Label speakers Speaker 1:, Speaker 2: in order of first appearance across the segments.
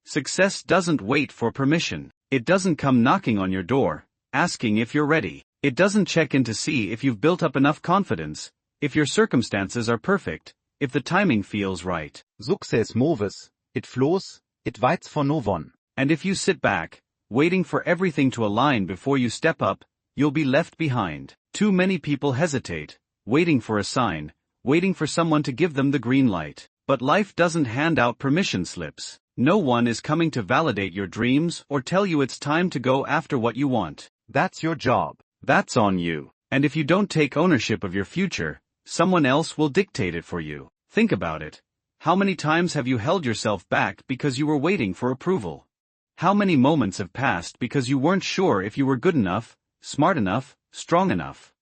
Speaker 1: Success doesn't wait for permission. It doesn't come knocking on your door, asking if you're ready. It doesn't check in to see if you've built up enough confidence, if your circumstances are perfect, if the timing feels right.
Speaker 2: Success moves, it flows, it waits for no one.
Speaker 1: And if you sit back, waiting for everything to align before you step up, you'll be left behind. Too many people hesitate, waiting for a sign, waiting for someone to give them the green light. But life doesn't hand out permission slips. No one is coming to validate your dreams or tell you it's time to go after what you want.
Speaker 2: That's your job.
Speaker 1: That's on you. And if you don't take ownership of your future, someone else will dictate it for you. Think about it. How many times have you held yourself back because you were waiting for approval? How many moments have passed because you weren't sure if you were good enough, smart enough, strong enough?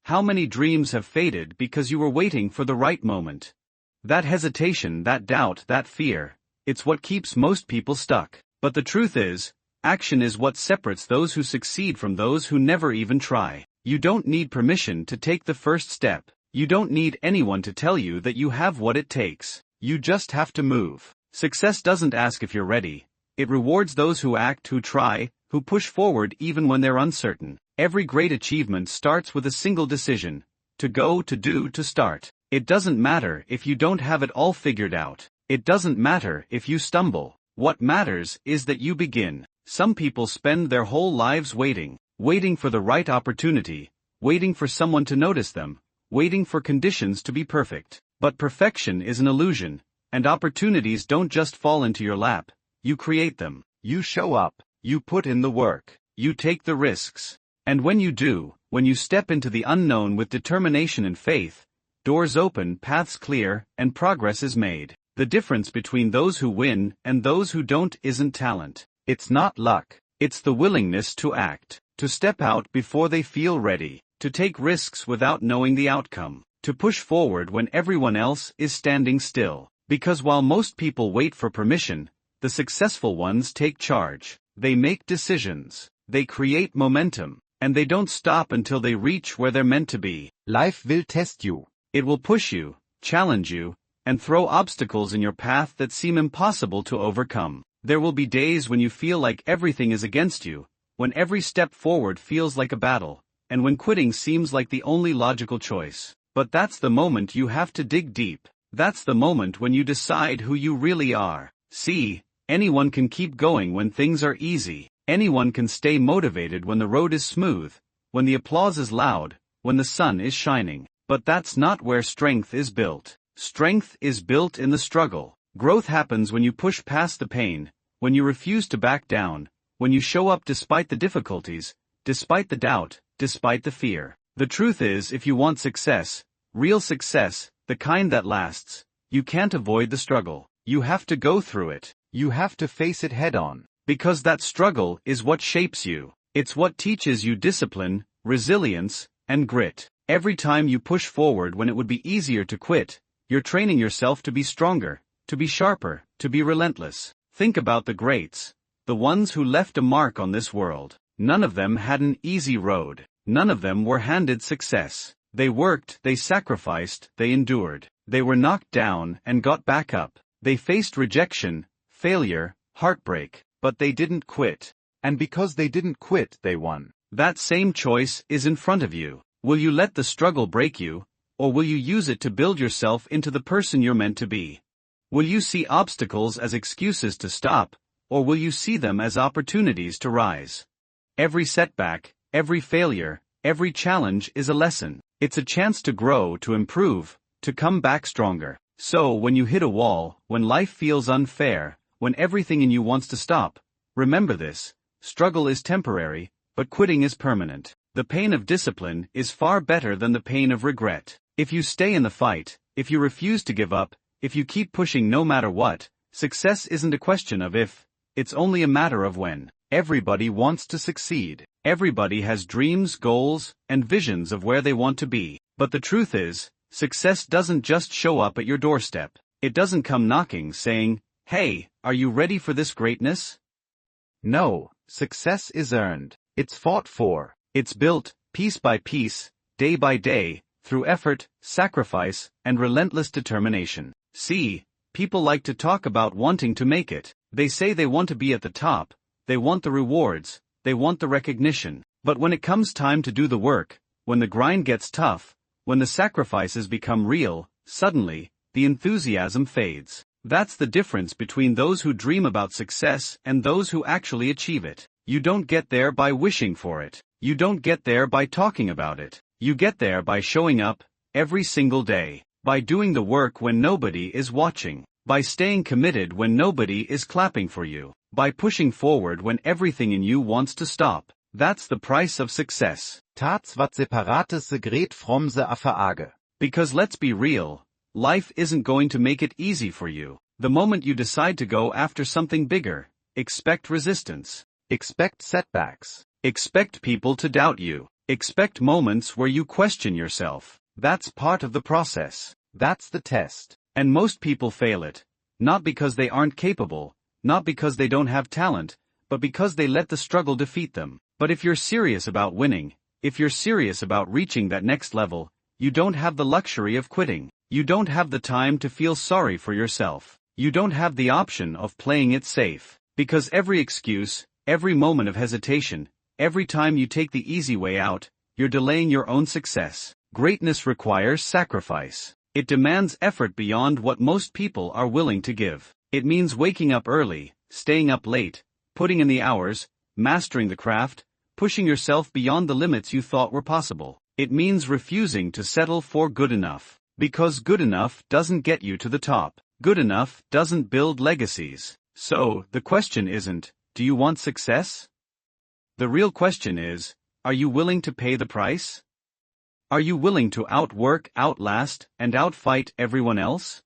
Speaker 1: How many dreams have faded because you were waiting for the right moment? That hesitation, that doubt, that fear, it's what keeps most people stuck. But the truth is, action is what separates those who succeed from those who never even try. You don't need permission to take the first step. You don't need anyone to tell you that you have what it takes. You just have to move. Success doesn't ask if you're ready. It rewards those who act, who try, who push forward even when they're uncertain. Every great achievement starts with a single decision: to go, to do, to start. It doesn't matter if you don't have it all figured out. It doesn't matter if you stumble. What matters is that you begin. Some people spend their whole lives waiting for the right opportunity, waiting for someone to notice them, waiting for conditions to be perfect. But perfection is an illusion, and opportunities don't just fall into your lap. You create them.
Speaker 2: You show up. You put in the work.
Speaker 1: You take the risks. And when you do, when you step into the unknown with determination and faith, doors open, paths clear, and progress is made. The difference between those who win and those who don't isn't talent.
Speaker 2: It's not luck.
Speaker 1: It's the willingness to act, to step out before they feel ready, to take risks without knowing the outcome, to push forward when everyone else is standing still. Because while most people wait for permission, the successful ones take charge. They make decisions. They create momentum. And they don't stop until they reach where they're meant to be.
Speaker 2: Life will test you.
Speaker 1: It will push you, challenge you, and throw obstacles in your path that seem impossible to overcome. There will be days when you feel like everything is against you, when every step forward feels like a battle, and when quitting seems like the only logical choice. But that's the moment you have to dig deep. That's the moment when you decide who you really are. See, anyone can keep going when things are easy. Anyone can stay motivated when the road is smooth, when the applause is loud, when the sun is shining. But that's not where strength is built. Strength is built in the struggle. Growth happens when you push past the pain, when you refuse to back down, when you show up despite the difficulties, despite the doubt, despite the fear. The truth is, if you want success, real success, the kind that lasts, you can't avoid the struggle. You have to go through it.
Speaker 2: You have to face it head on.
Speaker 1: Because that struggle is what shapes you. It's what teaches you discipline, resilience, and grit. Every time you push forward when it would be easier to quit, you're training yourself to be stronger, to be sharper, to be relentless. Think about the greats, the ones who left a mark on this world. None of them had an easy road. None of them were handed success. They worked, they sacrificed, they endured. They were knocked down and got back up. They faced rejection, failure, heartbreak. But they didn't quit.
Speaker 2: And because they didn't quit, they won.
Speaker 1: That same choice is in front of you. Will you let the struggle break you, or will you use it to build yourself into the person you're meant to be? Will you see obstacles as excuses to stop, or will you see them as opportunities to rise? Every setback, every failure, every challenge is a lesson. It's a chance to grow, to improve, to come back stronger. So when you hit a wall, when life feels unfair, when everything in you wants to stop, remember this: struggle is temporary, but quitting is permanent. The pain of discipline is far better than the pain of regret. If you stay in the fight, if you refuse to give up, if you keep pushing no matter what, success isn't a question of if, it's only a matter of when. Everybody wants to succeed. Everybody has dreams, goals, and visions of where they want to be. But the truth is, success doesn't just show up at your doorstep. It doesn't come knocking saying, "Hey, are you ready for this greatness?"
Speaker 2: No, success is earned. It's fought for.
Speaker 1: It's built, piece by piece, day by day, through effort, sacrifice, and relentless determination. See, people like to talk about wanting to make it. They say they want to be at the top, they want the rewards, they want the recognition. But when it comes time to do the work, when the grind gets tough, when the sacrifices become real, suddenly, the enthusiasm fades. That's the difference between those who dream about success and those who actually achieve it. You don't get there by wishing for it. You don't get there by talking about it. You get there by showing up, every single day. By doing the work when nobody is watching. By staying committed when nobody is clapping for you. By pushing forward when everything in you wants to stop. That's the price of success.
Speaker 2: Tats wat separates segret from ze affaage.
Speaker 1: Because let's be real, life isn't going to make it easy for you. The moment you decide to go after something bigger, expect resistance.
Speaker 2: Expect setbacks.
Speaker 1: Expect people to doubt you. Expect moments where you question yourself. That's part of the process.
Speaker 2: That's the test.
Speaker 1: And most people fail it. Not because they aren't capable, not because they don't have talent, but because they let the struggle defeat them. But if you're serious about winning, if you're serious about reaching that next level, you don't have the luxury of quitting. You don't have the time to feel sorry for yourself. You don't have the option of playing it safe. Because every excuse, every moment of hesitation, every time you take the easy way out, you're delaying your own success. Greatness requires sacrifice. It demands effort beyond what most people are willing to give. It means waking up early, staying up late, putting in the hours, mastering the craft, pushing yourself beyond the limits you thought were possible. It means refusing to settle for good enough. Because good enough doesn't get you to the top. Good enough doesn't build legacies. So, the question isn't, do you want success? The real question is, are you willing to pay the price? Are you willing to outwork, outlast, and outfight everyone else?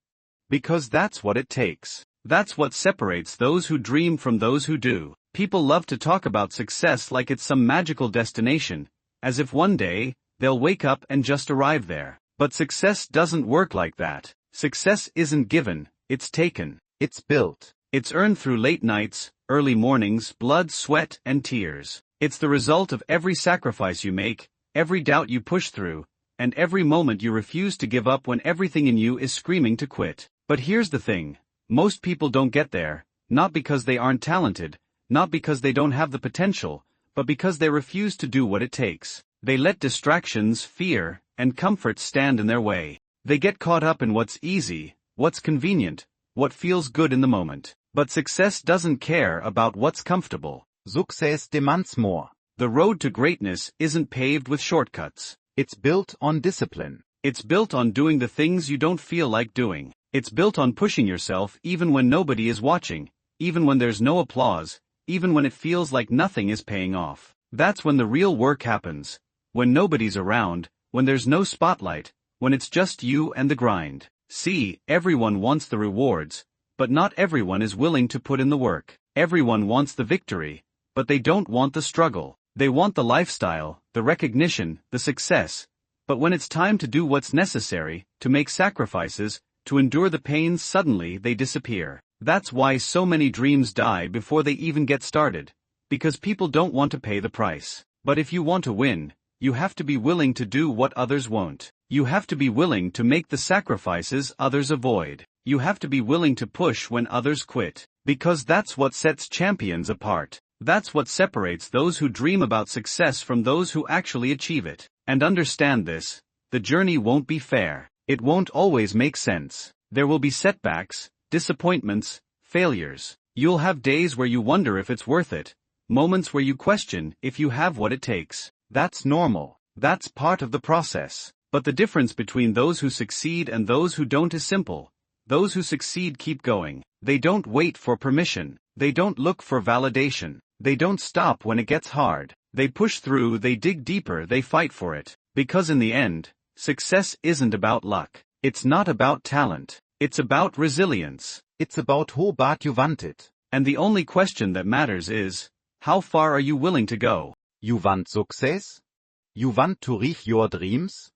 Speaker 1: Because that's what it takes. That's what separates those who dream from those who do. People love to talk about success like it's some magical destination, as if one day, they'll wake up and just arrive there. But success doesn't work like that. Success isn't given, it's taken.
Speaker 2: It's built.
Speaker 1: It's earned through late nights, early mornings, blood, sweat, and tears. It's the result of every sacrifice you make, every doubt you push through, and every moment you refuse to give up when everything in you is screaming to quit. But here's the thing. Most people don't get there, not because they aren't talented, not because they don't have the potential, but because they refuse to do what it takes. They let distractions, fear, and comfort stand in their way. They get caught up in what's easy, what's convenient, what feels good in the moment. But success doesn't care about what's comfortable.
Speaker 2: Success demands more.
Speaker 1: The road to greatness isn't paved with shortcuts.
Speaker 2: It's built on discipline.
Speaker 1: It's built on doing the things you don't feel like doing. It's built on pushing yourself even when nobody is watching, even when there's no applause, even when it feels like nothing is paying off. That's when the real work happens. When nobody's around, when there's no spotlight, when it's just you and the grind. See, everyone wants the rewards, but not everyone is willing to put in the work. Everyone wants the victory, but they don't want the struggle. They want the lifestyle, the recognition, the success. But when it's time to do what's necessary, to make sacrifices, to endure the pain, suddenly they disappear. That's why so many dreams die before they even get started. Because people don't want to pay the price. But if you want to win, you have to be willing to do what others won't. You have to be willing to make the sacrifices others avoid. You have to be willing to push when others quit. Because that's what sets champions apart. That's what separates those who dream about success from those who actually achieve it. And understand this, the journey won't be fair. It won't always make sense. There will be setbacks, disappointments, failures. You'll have days where you wonder if it's worth it, moments where you question if you have what it takes. That's normal. That's part of the process. But the difference between those who succeed and those who don't is simple. Those who succeed keep going. They don't wait for permission. They don't look for validation. They don't stop when it gets hard. They push through, they dig deeper, they fight for it. Because in the end, success isn't about luck. It's not about talent. It's about resilience.
Speaker 2: It's about how bad you want it.
Speaker 1: And the only question that matters is, how far are you willing to go?
Speaker 2: You want success? You want to reach your dreams?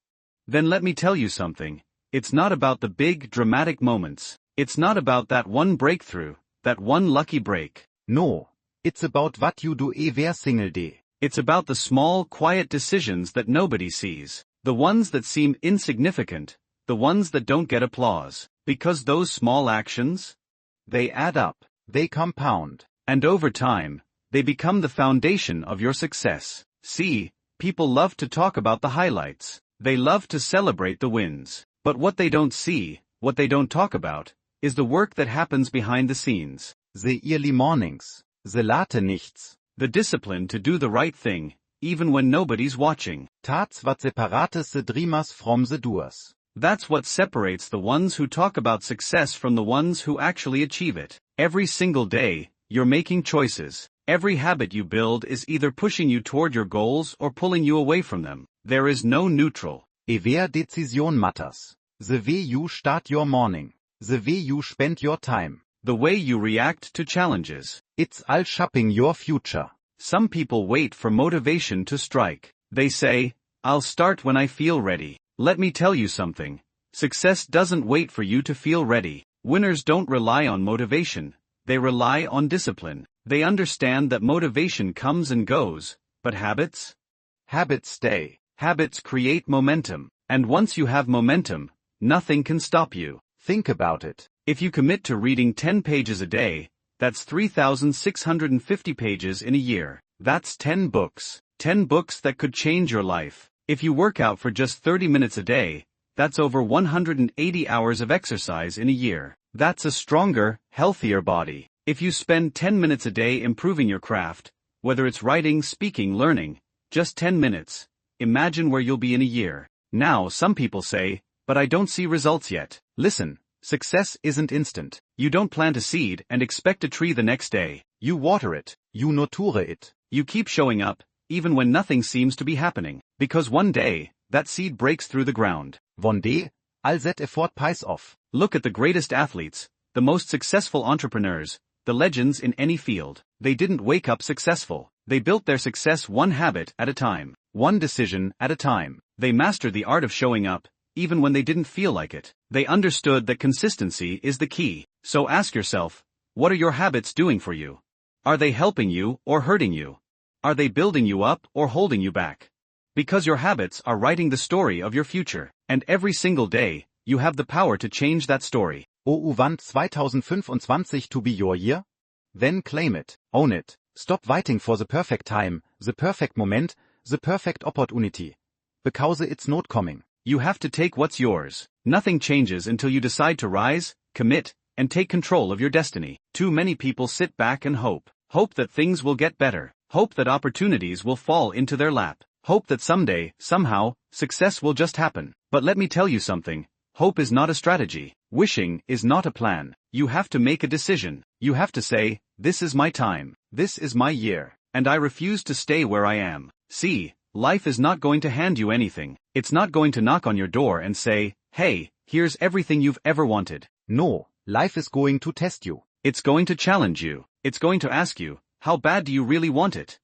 Speaker 1: Then let me tell you something. It's not about the big, dramatic moments. It's not about that one breakthrough, that one lucky break.
Speaker 2: No. It's about what you do every single day.
Speaker 1: It's about the small, quiet decisions that nobody sees. The ones that seem insignificant. The ones that don't get applause. Because those small actions, they add up.
Speaker 2: They compound.
Speaker 1: And over time, they become the foundation of your success. See, people love to talk about the highlights. They love to celebrate the wins. But what they don't see, what they don't talk about, is the work that happens behind the scenes.
Speaker 2: The early mornings. The late nichts.
Speaker 1: The discipline to do the right thing, even when nobody's watching.
Speaker 2: Tats wat separates the dreamers from the doers.
Speaker 1: That's what separates the ones who talk about success from the ones who actually achieve it. Every single day, you're making choices. Every habit you build is either pushing you toward your goals or pulling you away from them. There is no neutral.
Speaker 2: Every decision matters. The way you start your morning. The way you spend your time.
Speaker 1: The way you react to challenges.
Speaker 2: It's all shaping your future.
Speaker 1: Some people wait for motivation to strike. They say, I'll start when I feel ready. Let me tell you something. Success doesn't wait for you to feel ready. Winners don't rely on motivation. They rely on discipline. They understand that motivation comes and goes, but habits?
Speaker 2: Habits stay.
Speaker 1: Habits create momentum. And once you have momentum, nothing can stop you.
Speaker 2: Think about it.
Speaker 1: If you commit to reading 10 pages a day, that's 3,650 pages in a year. That's 10 books. 10 books that could change your life. If you work out for just 30 minutes a day, that's over 180 hours of exercise in a year. That's a stronger, healthier body. If you spend 10 minutes a day improving your craft, whether it's writing, speaking, learning, just 10 minutes, imagine where you'll be in a year. Now some people say, but I don't see results yet. Listen, success isn't instant. You don't plant a seed and expect a tree the next day.
Speaker 2: You water it. You nurture it.
Speaker 1: You keep showing up, even when nothing seems to be happening. Because one day, that seed breaks through the ground.
Speaker 2: One day, all that effort pays off.
Speaker 1: Look at the greatest athletes, the most successful entrepreneurs, the legends in any field. They didn't wake up successful. They built their success one habit at a time, one decision at a time. They mastered the art of showing up, even when they didn't feel like it. They understood that consistency is the key. So ask yourself, what are your habits doing for you? Are they helping you or hurting you? Are they building you up or holding you back? Because your habits are writing the story of your future. And every single day, you have the power to change that story.
Speaker 2: Want 2025 to be your year? Then claim it, own it. Stop waiting for the perfect time, the perfect moment, the perfect opportunity. Because it's not coming.
Speaker 1: You have to take what's yours. Nothing changes until you decide to rise, commit, and take control of your destiny. Too many people sit back and hope. Hope that things will get better. Hope that opportunities will fall into their lap. Hope that someday, somehow, success will just happen. But let me tell you something. Hope is not a strategy. Wishing is not a plan. You have to make a decision. You have to say, this is my time. This is my year. And I refuse to stay where I am. See, life is not going to hand you anything. It's not going to knock on your door and say, hey, here's everything you've ever wanted.
Speaker 2: No, life is going to test you.
Speaker 1: It's going to challenge you. It's going to ask you, how bad do you really want it?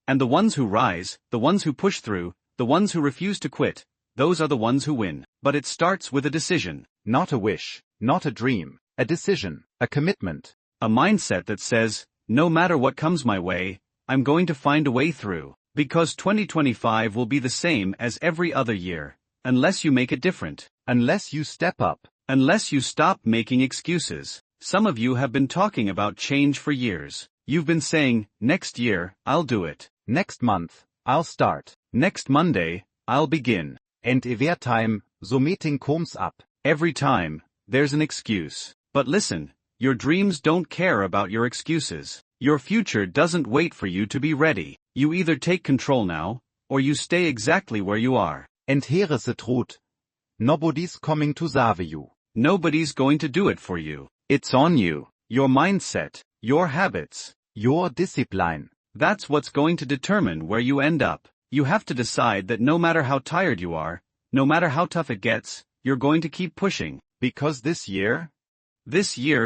Speaker 1: And the ones who rise, the ones who push through, the ones who refuse to quit, those are the ones who win. But it starts with a decision.
Speaker 2: Not a wish, not a dream, a decision, a commitment.
Speaker 1: A mindset that says, no matter what comes my way, I'm going to find a way through. Because 2025 will be the same as every other year, unless you make it different.
Speaker 2: Unless you step up.
Speaker 1: Unless you stop making excuses. Some of you have been talking about change for years. You've been saying, next year, I'll do it.
Speaker 2: Next month, I'll start.
Speaker 1: Next Monday, I'll begin.
Speaker 2: And every time, the meeting comes up.
Speaker 1: Every time, there's an excuse. But listen, your dreams don't care about your excuses. Your future doesn't wait for you to be ready. You either take control now, or you stay exactly where you are.
Speaker 2: And here is the truth. Nobody's coming to save you.
Speaker 1: Nobody's going to do it for you. It's on you. Your mindset, your habits,
Speaker 2: your discipline.
Speaker 1: That's what's going to determine where you end up. You have to decide that no matter how tired you are, no matter how tough it gets, you're going to keep pushing.
Speaker 2: Because this year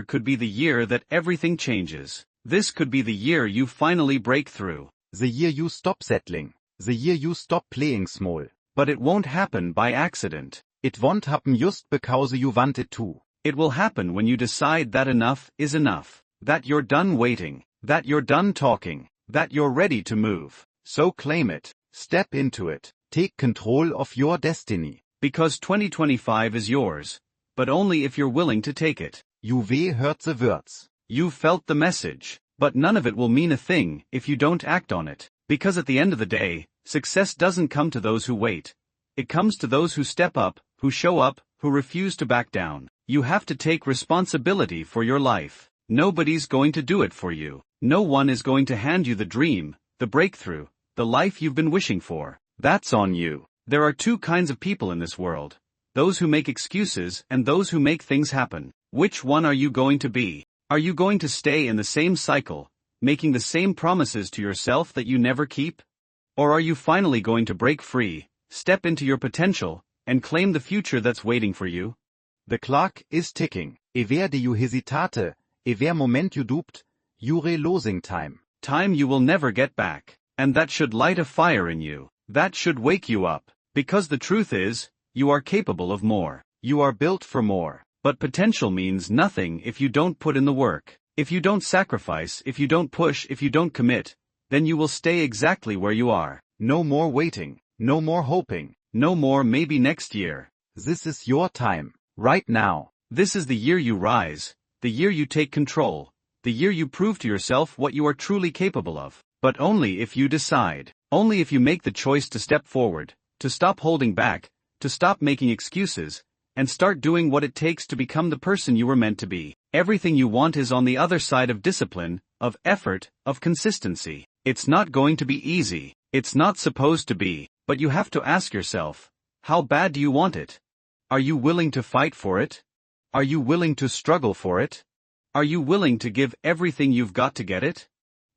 Speaker 1: could be the year that everything changes. This could be the year you finally break through.
Speaker 2: The year you stop settling. The year you stop playing small.
Speaker 1: But it won't happen by accident.
Speaker 2: It won't happen just because you want it to.
Speaker 1: It will happen when you decide that enough is enough. That you're done waiting. That you're done talking. That you're ready to move. So claim it. Step into it.
Speaker 2: Take control of your destiny.
Speaker 1: Because 2025 is yours. But only if you're willing to take it.
Speaker 2: You heard the words.
Speaker 1: You've felt the message, but none of it will mean a thing if you don't act on it. Because at the end of the day, success doesn't come to those who wait. It comes to those who step up, who show up, who refuse to back down. You have to take responsibility for your life. Nobody's going to do it for you. No one is going to hand you the dream, the breakthrough, the life you've been wishing for. That's on you. There are two kinds of people in this world. Those who make excuses and those who make things happen. Which one are you going to be? Are you going to stay in the same cycle, making the same promises to yourself that you never keep? Or are you finally going to break free, step into your potential, and claim the future that's waiting for you?
Speaker 2: The clock is ticking. Evere diu hesitate, evere momentu dubt, jure losing time.
Speaker 1: Time you will never get back. And that should light a fire in you. That should wake you up. Because the truth is, you are capable of more. You are built for more. But potential means nothing if you don't put in the work. If you don't sacrifice, if you don't push, if you don't commit, then you will stay exactly where you are.
Speaker 2: No more waiting. No more hoping.
Speaker 1: No more maybe next year.
Speaker 2: This is your time. Right now.
Speaker 1: This is the year you rise. The year you take control. The year you prove to yourself what you are truly capable of. But only if you decide. Only if you make the choice to step forward, to stop holding back, to stop making excuses, and start doing what it takes to become the person you were meant to be. Everything you want is on the other side of discipline, of effort, of consistency. It's not going to be easy. It's not supposed to be. But you have to ask yourself, how bad do you want it? Are you willing to fight for it? Are you willing to struggle for it? Are you willing to give everything you've got to get it?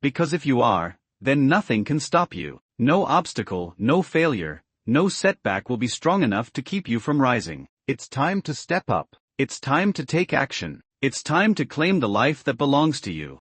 Speaker 1: Because if you are, then nothing can stop you. No obstacle, no failure, no setback will be strong enough to keep you from rising.
Speaker 2: It's time to step up.
Speaker 1: It's time to take action. It's time to claim the life that belongs to you.